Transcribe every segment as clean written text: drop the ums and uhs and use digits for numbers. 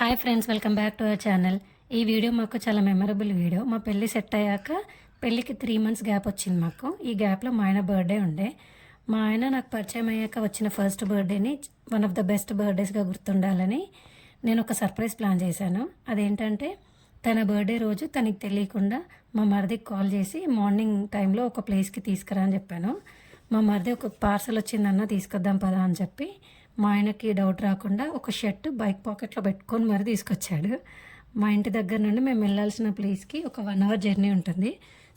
Hi friends, welcome back to our channel. ఈ video మాకు చాలా మెమరబుల్ వీడియో. మా పెళ్ళి సెట్ అయ్యాక పెళ్ళికి 3 months గ్యాప్ వచ్చింది మాకు. ఈ గ్యాప్లో మా ఆయన బర్త్డే ఉండే. మా ఆయన నాకు పరిచయం అయ్యాక వచ్చిన ఫస్ట్ బర్త్డేని వన్ ఆఫ్ ద బెస్ట్ బర్త్డేస్గా గుర్తుండాలని నేను ఒక సర్ప్రైజ్ ప్లాన్ చేశాను. అదేంటంటే తన బర్త్డే రోజు తనకి తెలియకుండా మా మరిదికి కాల్ చేసి మార్నింగ్ టైంలో ఒక ప్లేస్కి తీసుకురా అని చెప్పాను. మా మరిది ఒక పార్సల్ వచ్చిందన్న తీసుకొద్దాం పదా అని చెప్పి మా ఆయనకి డౌట్ రాకుండా ఒక షర్ట్ బైక్ పాకెట్లో పెట్టుకొని మరి తీసుకొచ్చాడు. మా ఇంటి దగ్గర నుండి మేము వెళ్ళాల్సిన ప్లేస్కి ఒక 1 hour జర్నీ ఉంటుంది.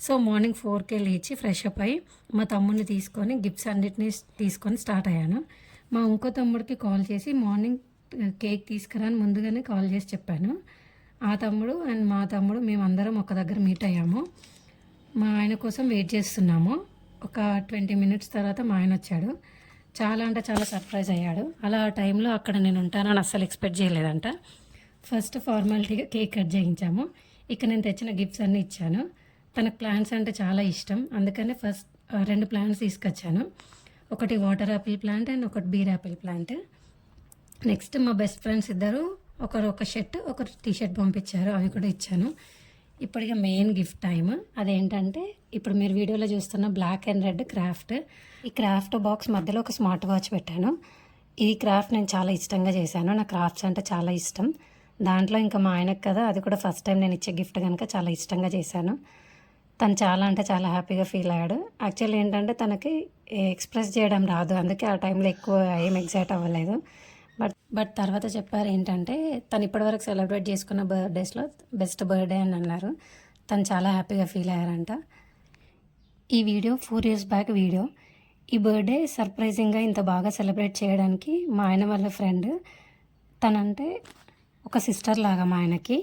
సో మార్నింగ్ 4కే లేచి ఫ్రెష్ అప్ అయ్యి మా తమ్ముడిని తీసుకొని గిఫ్ట్స్ అన్నిటినీ తీసుకొని స్టార్ట్ అయ్యాను. మా ఇంకో తమ్ముడికి కాల్ చేసి మార్నింగ్ కేక్ తీసుకురా అని ముందుగానే కాల్ చేసి చెప్పాను. ఆ తమ్ముడు అండ్ మా తమ్ముడు మేమందరం ఒక దగ్గర మీట్ అయ్యాము. మా ఆయన కోసం వెయిట్ చేస్తున్నాము. ఒక 20 minutes తర్వాత మా ఆయన వచ్చాడు. చాలా అంటే చాలా సర్ప్రైజ్ అయ్యాడు. అలా ఆ టైంలో అక్కడ నేను ఉంటానని అస్సలు ఎక్స్పెక్ట్ చేయలేదంట. ఫస్ట్ ఫార్మాలిటీగా కేక్ కట్ చేయించాము. ఇక నేను తెచ్చిన గిఫ్ట్స్ అన్నీ ఇచ్చాను. తనకు ప్లాంట్స్ అంటే చాలా ఇష్టం, అందుకనే ఫస్ట్ 2 plants తీసుకొచ్చాను. ఒకటి వాటర్ యాపిల్ ప్లాంట్ అండ్ ఒకటి బీర్ యాపిల్ ప్లాంట్. నెక్స్ట్ మా బెస్ట్ ఫ్రెండ్స్ ఇద్దరు ఒకరు ఒక షర్ట్ ఒకరు టీషర్ట్ పంపించారు, అవి కూడా ఇచ్చాను. ఇప్పటికే మెయిన్ గిఫ్ట్ టైం. అదేంటంటే ఇప్పుడు మీరు వీడియోలో చూస్తున్న బ్లాక్ అండ్ రెడ్ క్రాఫ్ట్. ఈ క్రాఫ్ట్ బాక్స్ మధ్యలో ఒక స్మార్ట్ వాచ్ పెట్టాను. ఈ క్రాఫ్ట్ నేను చాలా ఇష్టంగా చేశాను. నాకు క్రాఫ్ట్స్ అంటే చాలా ఇష్టం. దాంట్లో ఇంకా మా ఆయనకు కదా, అది కూడా ఫస్ట్ టైం నేను ఇచ్చే గిఫ్ట్ కనుక చాలా ఇష్టంగా చేశాను. తను చాలా అంటే చాలా హ్యాపీగా ఫీల్ అయ్యాడు. యాక్చువల్లీ ఏంటంటే తనకి ఎక్స్ప్రెస్ చేయడం రాదు, అందుకే ఆ టైంలో ఎక్కువ ఏం ఎగ్జైట్ అవ్వలేదు. బట్ తర్వాత చెప్పారు ఏంటంటే తను ఇప్పటివరకు సెలబ్రేట్ చేసుకున్న బర్త్డేస్లో బెస్ట్ బర్త్డే అని అన్నారు. తను చాలా హ్యాపీగా ఫీల్ అయ్యారంట. ఈ వీడియో 4 years బ్యాక్ వీడియో. ఈ బర్త్డే సర్ప్రైజింగ్గా ఇంత బాగా సెలబ్రేట్ చేయడానికి మా ఆయన వాళ్ళ ఫ్రెండ్, తనంటే ఒక సిస్టర్ లాగా మా ఆయనకి.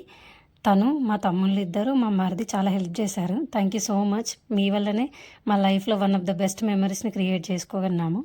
తను మా తమ్ముళ్ళు ఇద్దరు మా మరిది చాలా హెల్ప్ చేశారు. Thank you so much. మీ వల్లనే మా లైఫ్లో వన్ ఆఫ్ ద బెస్ట్ మెమరీస్ని క్రియేట్ చేసుకోగలిగాము.